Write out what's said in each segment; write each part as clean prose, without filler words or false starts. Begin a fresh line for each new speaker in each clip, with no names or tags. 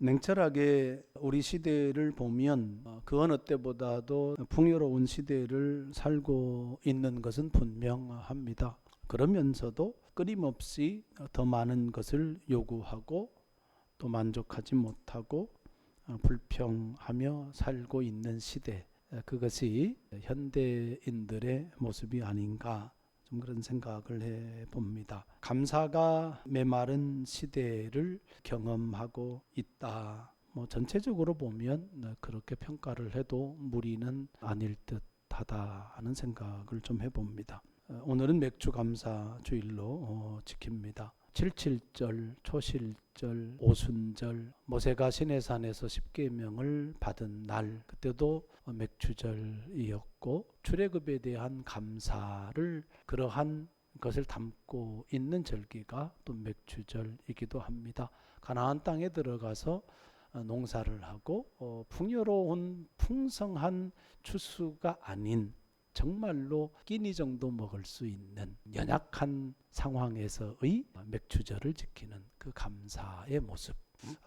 냉철하게 우리 시대를 보면 그 어느 때보다도 풍요로운 시대를 살고 있는 것은 분명합니다. 그러면서도 끊임없이 더 많은 것을 요구하고 또 만족하지 못하고 불평하며 살고 있는 시대, 그것이 현대인들의 모습이 아닌가, 좀 그런 생각을 해봅니다. 감사가 메마른 시대를 경험하고 있다. 전체적으로 보면 그렇게 평가를 해도 무리는 아닐 듯하다 하는 생각을 좀 해봅니다. 오늘은 맥주 감사 주일로 지킵니다. 77절, 초실절, 오순절, 모세가 시내산에서 십계명을 받은 날, 그때도 맥주절이었고 출애굽에 대한 감사를 그러한 것을 담고 있는 절기가 또 맥주절이기도 합니다. 가나안 땅에 들어가서 농사를 하고 풍요로운 풍성한 추수가 아닌 정말로 끼니 정도 먹을 수 있는 연약한 상황에서의 맥주절을 지키는 그 감사의 모습,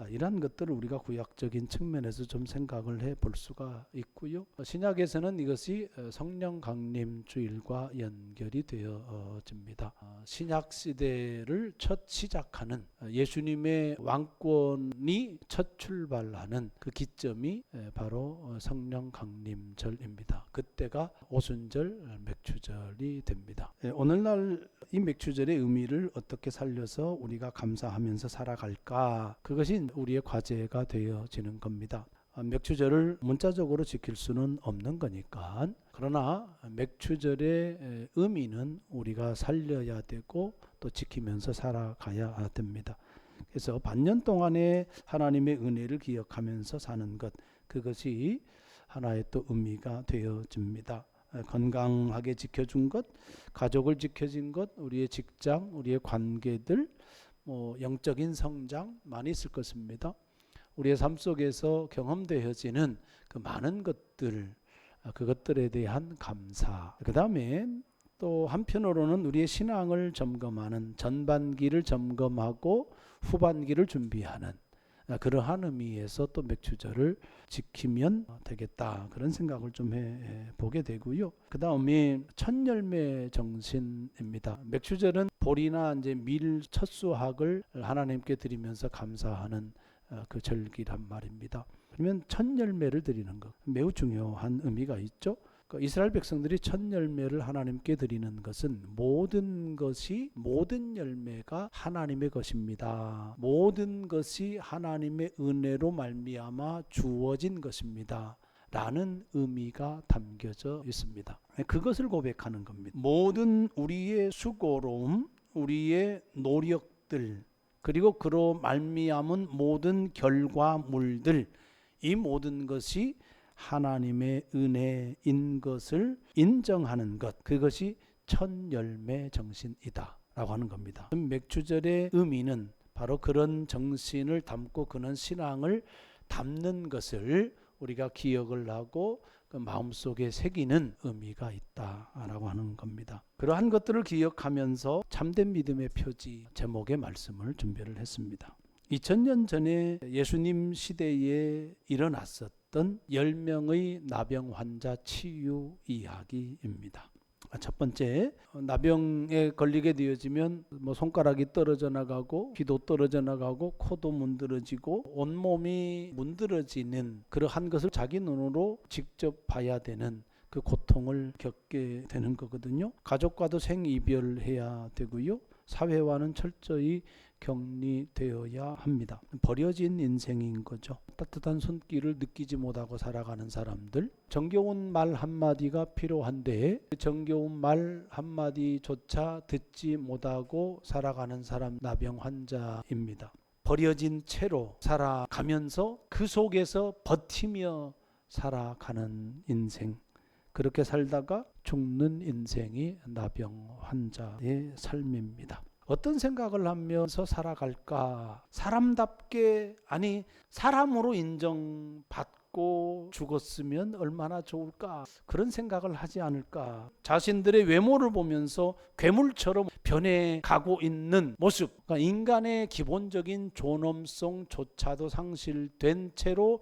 이러한 것들을 우리가 구약적인 측면에서 좀 생각을 해볼 수가 있고요. 신약에서는 이것이 성령 강림 주일과 연결이 되어집니다. 신약 시대를 첫 시작하는 예수님의 왕권이 첫 출발하는 그 기점이 바로 성령 강림절입니다. 그때가 오순절 맥주절이 됩니다. 오늘날 이 맥주절의 의미를 어떻게 살려서 우리가 감사하면서 살아갈까, 그것이 우리의 과제가 되어지는 겁니다. 맥주절을 문자적으로 지킬 수는 없는 거니까, 그러나 맥주절의 의미는 우리가 살려야 되고 또 지키면서 살아가야 됩니다. 그래서 반년 동안의 하나님의 은혜를 기억하면서 사는 것, 그것이 하나의 또 의미가 되어집니다. 건강하게 지켜준 것, 가족을 지켜준 것, 우리의 직장, 우리의 관계들, 영적인 성장 많이 있을 것입니다. 우리의 삶 속에서 경험되어지는 그 많은 것들, 그것들에 대한 감사. 그 다음에 또 한편으로는 우리의 신앙을 점검하는, 전반기를 점검하고 후반기를 준비하는 그러한 의미에서 또 맥주절을 지키면 되겠다, 그런 생각을 좀 해보게 되고요. 그 다음에 첫 열매 정신입니다. 맥주절은 보리나 이제 밀 첫 수확을 하나님께 드리면서 감사하는 그 절기란 말입니다. 그러면 첫 열매를 드리는 것, 매우 중요한 의미가 있죠. 이스라엘 백성들이 첫 열매를 하나님께 드리는 것은 모든 열매가 하나님의 것입니다. 모든 것이 하나님의 은혜로 말미암아 주어진 것입니다 라는 의미가 담겨져 있습니다. 그것을 고백하는 겁니다. 모든 우리의 수고로움, 우리의 노력들, 그리고 그로 말미암은 모든 결과물들, 이 모든 것이 하나님의 은혜인 것을 인정하는 것, 그것이 첫 열매 정신이다 라고 하는 겁니다. 맥주절의 의미는 바로 그런 정신을 담고 그런 신앙을 담는 것을 우리가 기억을 하고 그 마음속에 새기는 의미가 있다라고 하는 겁니다. 그러한 것들을 기억하면서 참된 믿음의 표지 제목의 말씀을 준비를 했습니다. 2000년 전에 예수님 시대에 일어났었던 10명의 나병 환자 치유 이야기입니다. 첫 번째, 나병에 걸리게 되어지면 손가락이 떨어져 나가고 귀도 떨어져 나가고 코도 문드러지고 온몸이 문드러지는 그러한 것을 자기 눈으로 직접 봐야 되는 그 고통을 겪게 되는 거거든요. 가족과도 생이별해야 되고요. 사회와는 철저히 격리되어야 합니다. 버려진 인생인 거죠. 따뜻한 손길을 느끼지 못하고 살아가는 사람들, 정겨운 말 한마디가 필요한데 정겨운 말 한마디조차 듣지 못하고 살아가는 사람, 나병 환자입니다. 버려진 채로 살아가면서 그 속에서 버티며 살아가는 인생, 그렇게 살다가 죽는 인생이 나병 환자의 삶입니다. 어떤 생각을 하면서 살아갈까? 사람답게, 아니 사람으로 인정받고 맞고 죽었으면 얼마나 좋을까, 그런 생각을 하지 않을까. 자신들의 외모를 보면서 괴물처럼 변해가고 있는 모습, 그러니까 인간의 기본적인 존엄성조차도 상실된 채로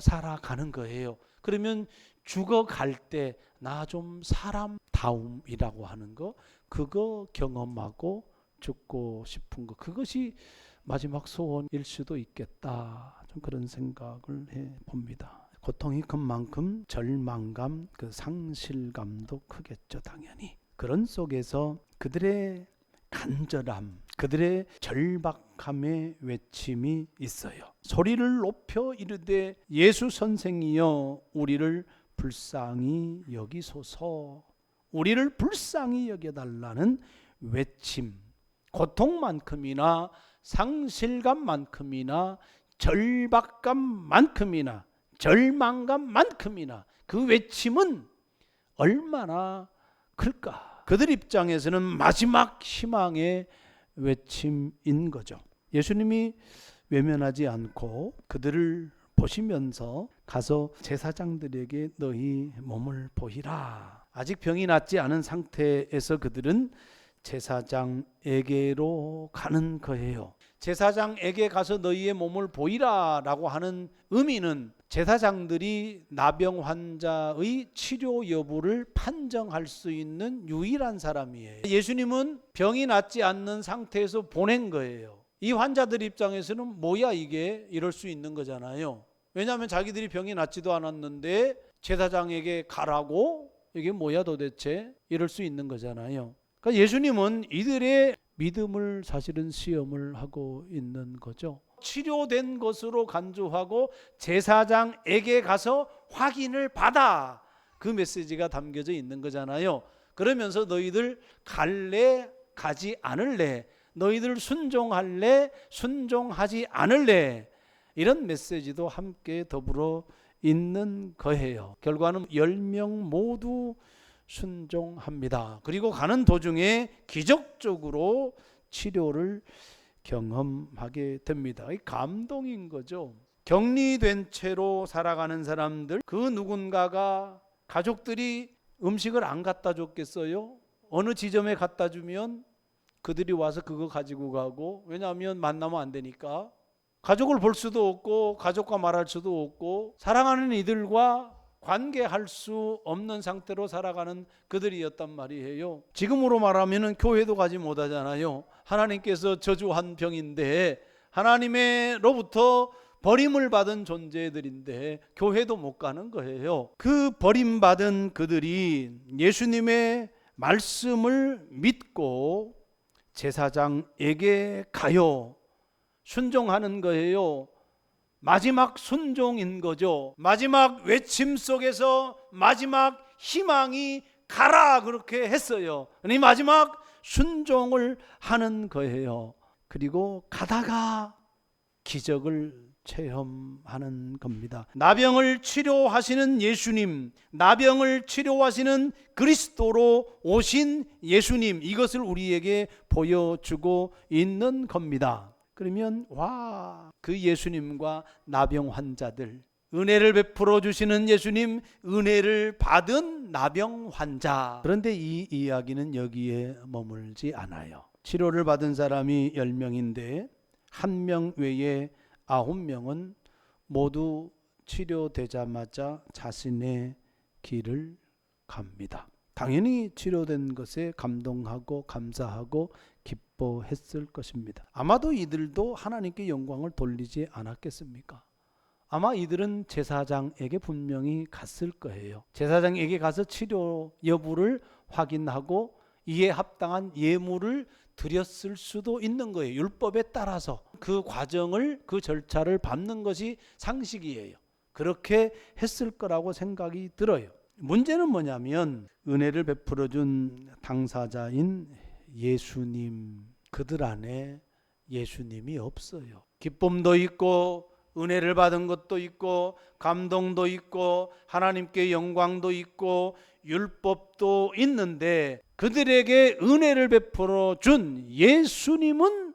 살아가는 거예요. 그러면 죽어갈 때 나 좀 사람다움이라고 하는 거, 그거 경험하고 죽고 싶은 거, 그것이 마지막 소원일 수도 있겠다. 좀 그런 생각을 해봅니다. 고통이 큰 만큼 절망감, 그 상실감도 크겠죠, 당연히. 그런 속에서 그들의 간절함, 그들의 절박함의 외침이 있어요. 소리를 높여 이르되 예수 선생이여 우리를 불쌍히 여기소서. 우리를 불쌍히 여겨달라는 외침. 고통만큼이나 상실감만큼이나 절박감만큼이나 절망감만큼이나 그 외침은 얼마나 클까. 그들 입장에서는 마지막 희망의 외침인 거죠. 예수님이 외면하지 않고 그들을 보시면서 가서 제사장들에게 너희 몸을 보이라. 아직 병이 낫지 않은 상태에서 그들은 제사장에게로 가는 거예요. 제사장에게 가서 너희의 몸을 보이라 라고 하는 의미는 제사장들이 나병 환자의 치료 여부를 판정할 수 있는 유일한 사람이에요. 예수님은 병이 낫지 않는 상태에서 보낸 거예요. 이 환자들 입장에서는 뭐야 이게, 이럴 수 있는 거잖아요. 왜냐하면 자기들이 병이 낫지도 않았는데 제사장에게 가라고, 이게 뭐야 도대체, 이럴 수 있는 거잖아요. 그러니까 예수님은 이들의 믿음을 사실은 시험을 하고 있는 거죠. 치료된 것으로 간주하고 제사장에게 가서 확인을 받아, 그 메시지가 담겨져 있는 거잖아요. 그러면서 너희들 갈래 가지 않을래, 너희들 순종할래 순종하지 않을래, 이런 메시지도 함께 더불어 있는 거예요. 결과는 10명 모두 순종합니다. 그리고 가는 도중에 기적적으로 치료를 경험하게 됩니다. 감동인 거죠. 격리된 채로 살아가는 사람들, 그 누군가가, 가족들이 음식을 안 갖다 줬겠어요? 어느 지점에 갖다 주면 그들이 와서 그거 가지고 가고, 왜냐하면 만나면 안 되니까. 가족을 볼 수도 없고 가족과 말할 수도 없고 사랑하는 이들과 관계할 수 없는 상태로 살아가는 그들이었단 말이에요. 지금으로 말하면 교회도 가지 못하잖아요. 하나님께서 저주한 병인데, 하나님으로부터 버림을 받은 존재들인데 교회도 못 가는 거예요. 그 버림받은 그들이 예수님의 말씀을 믿고 제사장에게 가요. 순종하는 거예요. 마지막 순종인 거죠. 마지막 외침 속에서 마지막 희망이 가라, 그렇게 했어요. 이 마지막 순종을 하는 거예요. 그리고 가다가 기적을 체험하는 겁니다. 나병을 치료하시는 예수님, 나병을 치료하시는 그리스도로 오신 예수님, 이것을 우리에게 보여주고 있는 겁니다. 그러면 그 예수님과 나병 환자들, 은혜를 베풀어 주시는 예수님, 은혜를 받은 나병 환자. 그런데 이 이야기는 여기에 머물지 않아요. 치료를 받은 사람이 10명인데 1명 외에 9명은 모두 치료되자마자 자신의 길을 갑니다. 당연히 치료된 것에 감동하고 감사하고 기뻐했을 것입니다. 아마도 이들도 하나님께 영광을 돌리지 않았겠습니까? 아마 이들은 제사장에게 분명히 갔을 거예요. 제사장에게 가서 치료 여부를 확인하고 이에 합당한 예물을 드렸을 수도 있는 거예요. 율법에 따라서 그 과정을, 그 절차를 밟는 것이 상식이에요. 그렇게 했을 거라고 생각이 들어요. 문제는 뭐냐면 은혜를 베풀어 준 당사자인 예수님, 그들 안에 예수님이 없어요. 기쁨도 있고 은혜를 받은 것도 있고 감동도 있고 하나님께 영광도 있고 율법도 있는데 그들에게 은혜를 베풀어 준 예수님은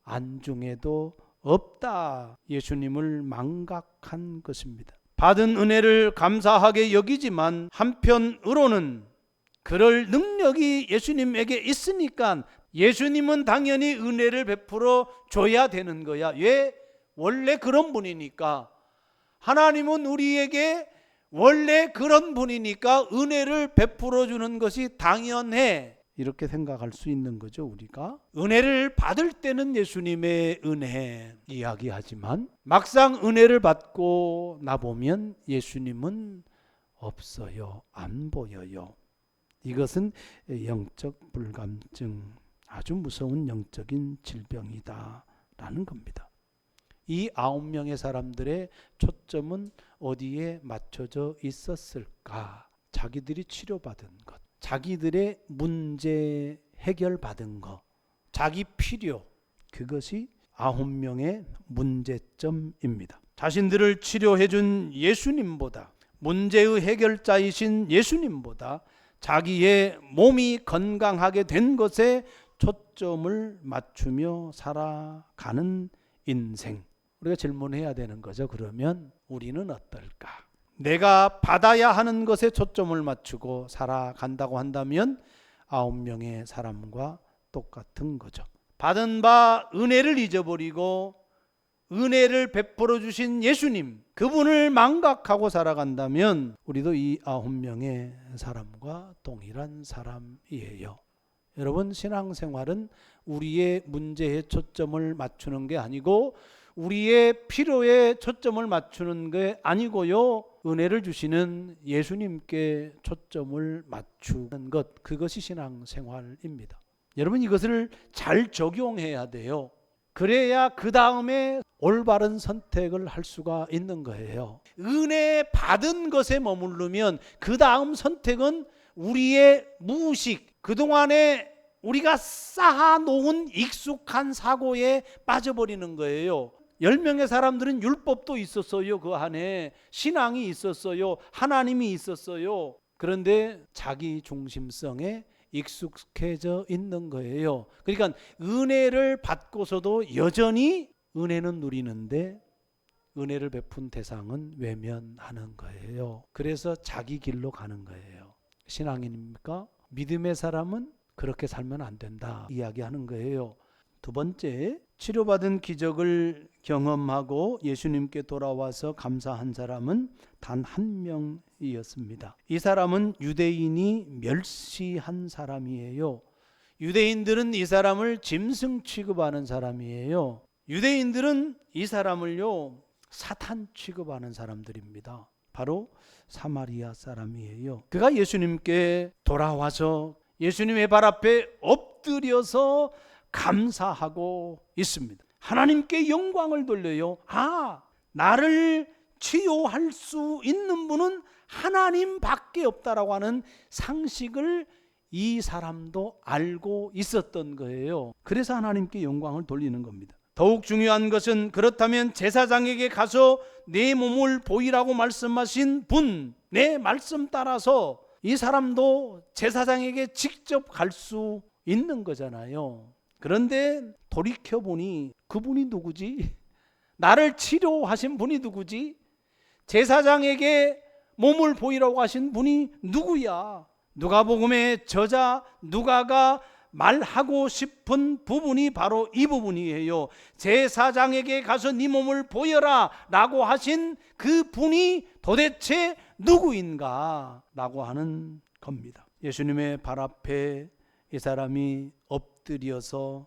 안중에도 없다. 예수님을 망각한 것입니다. 받은 은혜를 감사하게 여기지만 한편으로는 그럴 능력이 예수님에게 있으니까 예수님은 당연히 은혜를 베풀어 줘야 되는 거야. 왜? 원래 그런 분이니까. 하나님은 우리에게 원래 그런 분이니까 은혜를 베풀어 주는 것이 당연해. 이렇게 생각할 수 있는 거죠, 우리가. 은혜를 받을 때는 예수님의 은혜 이야기하지만 막상 은혜를 받고 나보면 예수님은 없어요. 안 보여요. 이것은 영적 불감증, 아주 무서운 영적인 질병이다라는 겁니다. 이 9명의 사람들의 초점은 어디에 맞춰져 있었을까? 자기들이 치료받은 것, 자기들의 문제 해결받은 것, 자기 필요, 그것이 9명의 문제점입니다. 자신들을 치료해준 예수님보다, 문제의 해결자이신 예수님보다 자기의 몸이 건강하게 된 것에 초점을 맞추며 살아가는 인생. 우리가 질문해야 되는 거죠. 그러면 우리는 어떨까? 내가 받아야 하는 것에 초점을 맞추고 살아간다고 한다면 9명의 사람과 똑같은 거죠. 받은 바 은혜를 잊어버리고 은혜를 베풀어 주신 예수님, 그분을 망각하고 살아간다면 우리도 이 9명의 사람과 동일한 사람이에요. 여러분, 신앙생활은 우리의 문제에 초점을 맞추는 게 아니고 우리의 필요에 초점을 맞추는 게 아니고요, 은혜를 주시는 예수님께 초점을 맞추는 것, 그것이 신앙생활입니다. 여러분, 이것을 잘 적용해야 돼요. 그래야 그 다음에 올바른 선택을 할 수가 있는 거예요. 은혜 받은 것에 머무르면 그 다음 선택은 우리의 무의식, 그동안에 우리가 쌓아놓은 익숙한 사고에 빠져버리는 거예요. 10명의 사람들은 율법도 있었어요. 그 안에 신앙이 있었어요. 하나님이 있었어요. 그런데 자기 중심성에 익숙해져 있는 거예요. 그러니까 은혜를 받고서도 여전히 은혜는 누리는데 은혜를 베푼 대상은 외면하는 거예요. 그래서 자기 길로 가는 거예요. 신앙인입니까? 믿음의 사람은 그렇게 살면 안 된다 이야기하는 거예요. 두 번째, 치료받은 기적을 경험하고 예수님께 돌아와서 감사한 사람은 단 한 명이었습니다. 이 사람은 유대인이 멸시한 사람이에요. 유대인들은 이 사람을 짐승 취급하는 사람이에요. 유대인들은 이 사람을요, 사탄 취급하는 사람들입니다. 바로 사마리아 사람이에요. 그가 예수님께 돌아와서 예수님의 발 앞에 엎드려서 감사하고 있습니다. 하나님께 영광을 돌려요. 나를 치유할 수 있는 분은 하나님밖에 없다라고 하는 상식을 이 사람도 알고 있었던 거예요. 그래서 하나님께 영광을 돌리는 겁니다. 더욱 중요한 것은, 그렇다면 제사장에게 가서 내 몸을 보이라고 말씀하신 분, 내 말씀 따라서 이 사람도 제사장에게 직접 갈 수 있는 거잖아요. 그런데 돌이켜보니 그분이 누구지? 나를 치료하신 분이 누구지? 제사장에게 몸을 보이라고 하신 분이 누구야? 누가복음의 저자 누가가 말하고 싶은 부분이 바로 이 부분이에요. 제사장에게 가서 네 몸을 보여라 라고 하신 그 분이 도대체 누구인가 라고 하는 겁니다. 예수님의 발 앞에 이 사람이 엎드려서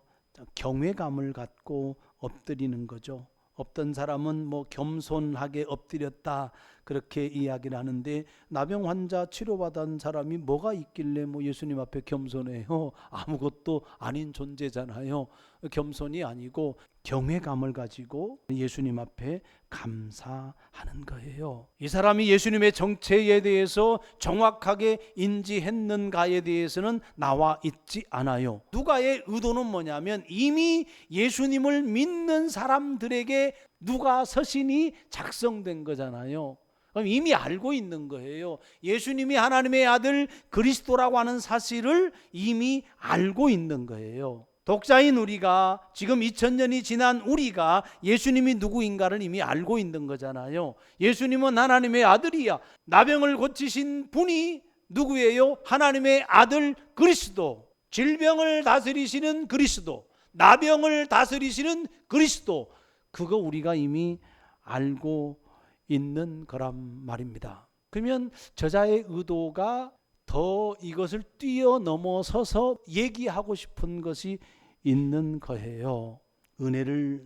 경외감을 갖고 엎드리는 거죠. 어떤 사람은 겸손하게 엎드렸다 그렇게 이야기를 하는데, 나병 환자 치료받은 사람이 뭐가 있길래 예수님 앞에 겸손해요? 아무것도 아닌 존재잖아요. 겸손이 아니고 경외감을 가지고 예수님 앞에 감사하는 거예요. 이 사람이 예수님의 정체에 대해서 정확하게 인지했는가에 대해서는 나와 있지 않아요. 누가의 의도는 뭐냐면, 이미 예수님을 믿는 사람들에게 누가 서신이 작성된 거잖아요. 그럼 이미 알고 있는 거예요. 예수님이 하나님의 아들 그리스도라고 하는 사실을 이미 알고 있는 거예요. 독자인 우리가, 지금 2000년이 지난 우리가 예수님이 누구인가를 이미 알고 있는 거잖아요. 예수님은 하나님의 아들이야. 나병을 고치신 분이 누구예요? 하나님의 아들 그리스도. 질병을 다스리시는 그리스도, 나병을 다스리시는 그리스도. 그거 우리가 이미 알고 있는 거란 말입니다. 그러면 저자의 의도가 더 이것을 뛰어넘어서서 얘기하고 싶은 것이 있는 거예요. 은혜를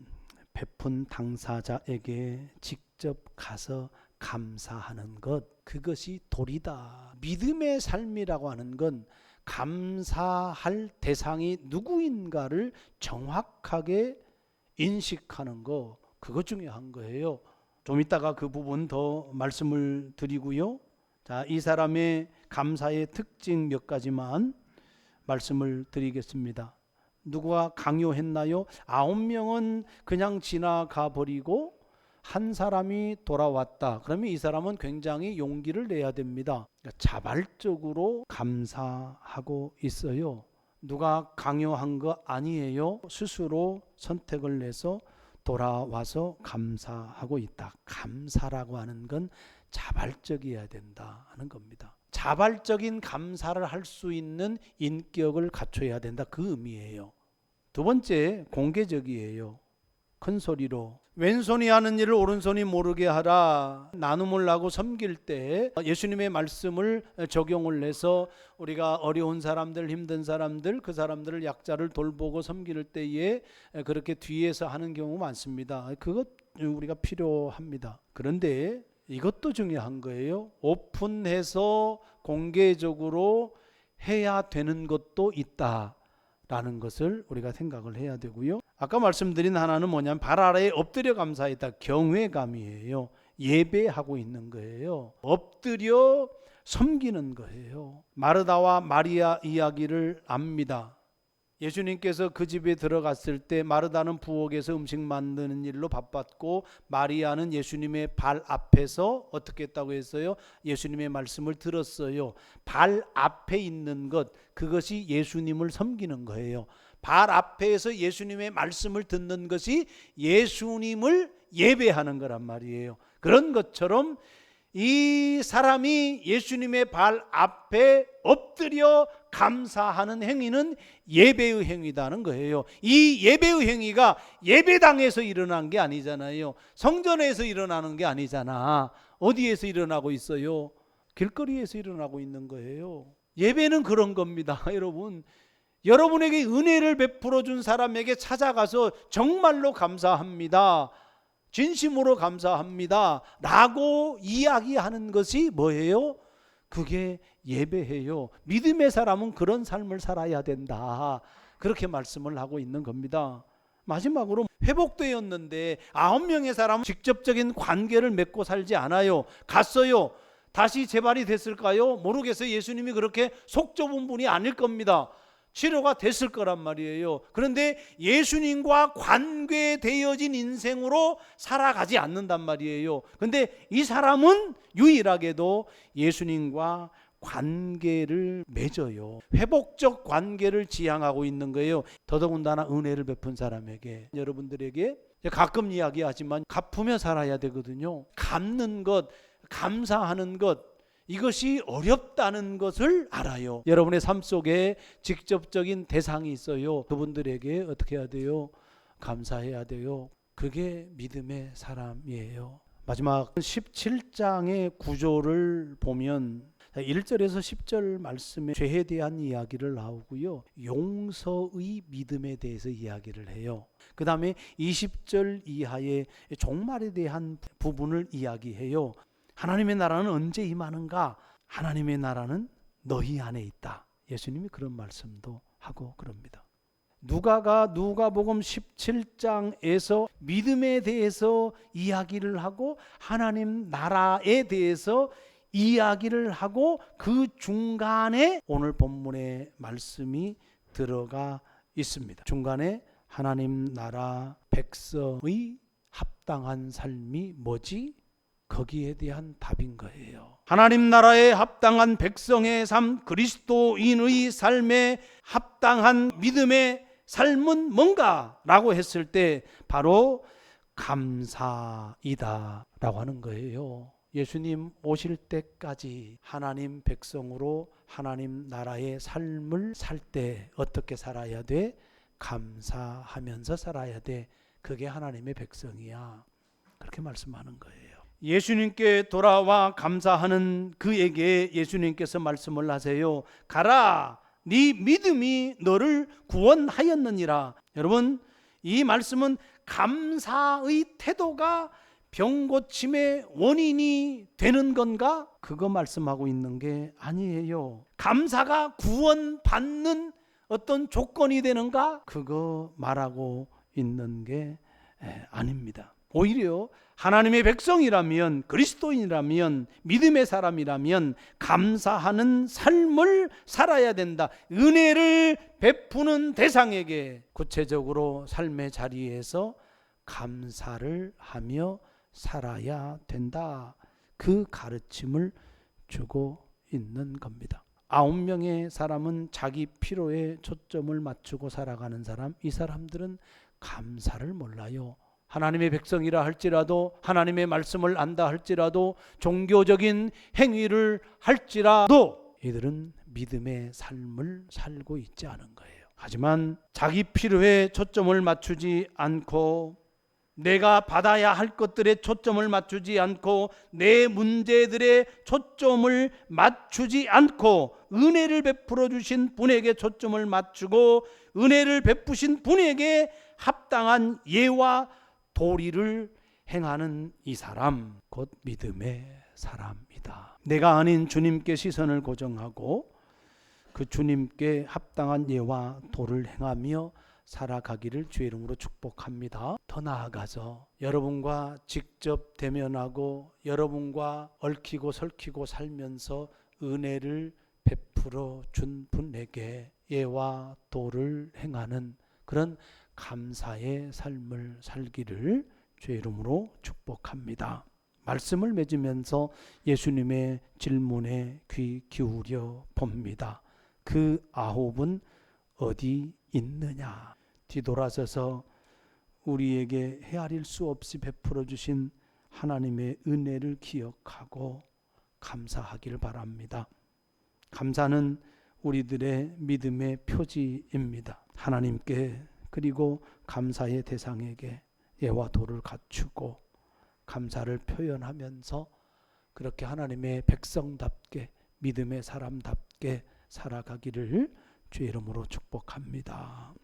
베푼 당사자에게 직접 가서 감사하는 것, 그것이 도리다. 믿음의 삶이라고 하는 건 감사할 대상이 누구인가를 정확하게 인식하는 거, 그거 중요한 거예요. 좀 이따가 그 부분 더 말씀을 드리고요. 자, 이 사람의 감사의 특징 몇 가지만 말씀을 드리겠습니다. 누가 강요했나요? 9명은 그냥 지나가 버리고 한 사람이 돌아왔다. 그러면 이 사람은 굉장히 용기를 내야 됩니다. 자발적으로 감사하고 있어요. 누가 강요한 거 아니에요. 스스로 선택을 내서 돌아와서 감사하고 있다. 감사라고 하는 건 자발적이어야 된다 하는 겁니다. 자발적인 감사를 할 수 있는 인격을 갖춰야 된다, 그 의미예요. 두 번째, 공개적이에요. 큰 소리로 왼손이 하는 일을 오른손이 모르게 하라. 나눔을 하고 섬길 때 예수님의 말씀을 적용을 해서 우리가 어려운 사람들, 힘든 사람들, 그 사람들을, 약자를 돌보고 섬길 때에 그렇게 뒤에서 하는 경우 많습니다. 그것 우리가 필요합니다. 그런데 이것도 중요한 거예요. 오픈해서 공개적으로 해야 되는 것도 있다라는 것을 우리가 생각을 해야 되고요. 아까 말씀드린 하나는 뭐냐면 발 아래에 엎드려 감사했다. 경외감이에요. 예배하고 있는 거예요. 엎드려 섬기는 거예요. 마르다와 마리아 이야기를 압니다. 예수님께서 그 집에 들어갔을 때 마르다는 부엌에서 음식 만드는 일로 바빴고 마리아는 예수님의 발 앞에서 어떻게 했다고 했어요? 예수님의 말씀을 들었어요. 발 앞에 있는 것, 그것이 예수님을 섬기는 거예요. 발 앞에서 예수님의 말씀을 듣는 것이 예수님을 예배하는 거란 말이에요. 그런 것처럼 이 사람이 예수님의 발 앞에 엎드려 감사하는 행위는 예배의 행위다는 거예요. 이 예배의 행위가 예배당에서 일어난 게 아니잖아요. 성전에서 일어나는 게 아니잖아. 어디에서 일어나고 있어요? 길거리에서 일어나고 있는 거예요. 예배는 그런 겁니다. 여러분, 여러분에게 은혜를 베풀어 준 사람에게 찾아가서 정말로 감사합니다, 진심으로 감사합니다 라고 이야기하는 것이 뭐예요? 그게 예배예요. 믿음의 사람은 그런 삶을 살아야 된다, 그렇게 말씀을 하고 있는 겁니다. 마지막으로 회복되었는데 9명의 사람은 직접적인 관계를 맺고 살지 않아요. 갔어요. 다시 재발이 됐을까요? 모르겠어요. 예수님이 그렇게 속 좁은 분이 아닐 겁니다. 치료가 됐을 거란 말이에요. 그런데 예수님과 관계되어진 인생으로 살아가지 않는단 말이에요. 그런데 이 사람은 유일하게도 예수님과 관계를 맺어요. 회복적 관계를 지향하고 있는 거예요. 더더군다나 은혜를 베푼 사람에게, 여러분들에게 가끔 이야기하지만 갚으며 살아야 되거든요. 갚는 것, 감사하는 것, 이것이 어렵다는 것을 알아요. 여러분의 삶 속에 직접적인 대상이 있어요. 그분들에게 어떻게 해야 돼요? 감사해야 돼요. 그게 믿음의 사람이에요. 마지막 17장의 구조를 보면 1절에서 10절 말씀에 죄에 대한 이야기를 나오고요, 용서의 믿음에 대해서 이야기를 해요. 그 다음에 20절 이하의 종말에 대한 부분을 이야기해요. 하나님의 나라는 언제 임하는가? 하나님의 나라는 너희 안에 있다. 예수님이 그런 말씀도 하고 그럽니다. 누가가 누가복음 17장에서 믿음에 대해서 이야기를 하고 하나님 나라에 대해서 이야기를 하고 그 중간에 오늘 본문의 말씀이 들어가 있습니다. 중간에 하나님 나라 백성의 합당한 삶이 뭐지? 거기에 대한 답인 거예요. 하나님 나라에 합당한 백성의 삶, 그리스도인의 삶에 합당한 믿음의 삶은 뭔가라고 했을 때 바로 감사이다라고 하는 거예요. 예수님 오실 때까지 하나님 백성으로 하나님 나라의 삶을 살 때 어떻게 살아야 돼? 감사하면서 살아야 돼. 그게 하나님의 백성이야. 그렇게 말씀하는 거예요. 예수님께 돌아와 감사하는 그에게 예수님께서 말씀을 하세요. 가라, 네 믿음이 너를 구원하였느니라. 여러분, 이 말씀은 감사의 태도가 병고침의 원인이 되는 건가? 그거 말씀하고 있는 게 아니에요. 감사가 구원받는 어떤 조건이 되는가? 그거 말하고 있는 게 아닙니다. 오히려 하나님의 백성이라면, 그리스도인이라면, 믿음의 사람이라면 감사하는 삶을 살아야 된다. 은혜를 베푸는 대상에게 구체적으로 삶의 자리에서 감사를 하며 살아야 된다. 그 가르침을 주고 있는 겁니다. 9명의 사람은 자기 필요에 초점을 맞추고 살아가는 사람, 이 사람들은 감사를 몰라요. 하나님의 백성이라 할지라도, 하나님의 말씀을 안다 할지라도, 종교적인 행위를 할지라도 이들은 믿음의 삶을 살고 있지 않은 거예요. 하지만 자기 필요에 초점을 맞추지 않고, 내가 받아야 할 것들에 초점을 맞추지 않고, 내 문제들에 초점을 맞추지 않고, 은혜를 베풀어 주신 분에게 초점을 맞추고, 은혜를 베푸신 분에게 합당한 예와 도리를 행하는 이 사람, 곧 믿음의 사람이다. 내가 아닌 주님께 시선을 고정하고 그 주님께 합당한 예와 도를 행하며 살아가기를 주의 이름으로 축복합니다. 더 나아가서 여러분과 직접 대면하고 여러분과 얽히고 설키고 살면서 은혜를 베풀어 준 분에게 예와 도를 행하는 그런 감사의 삶을 살기를 주의 이름으로 축복합니다. 말씀을 맺으면서 예수님의 질문에 귀 기울여 봅니다. 그 9은 어디 있느냐? 뒤돌아서서 우리에게 헤아릴 수 없이 베풀어 주신 하나님의 은혜를 기억하고 감사하길 바랍니다. 감사는 우리들의 믿음의 표지입니다. 하나님께 그리고 감사의 대상에게 예와 도를 갖추고 감사를 표현하면서 그렇게 하나님의 백성답게 믿음의 사람답게 살아가기를 주의 이름으로 축복합니다.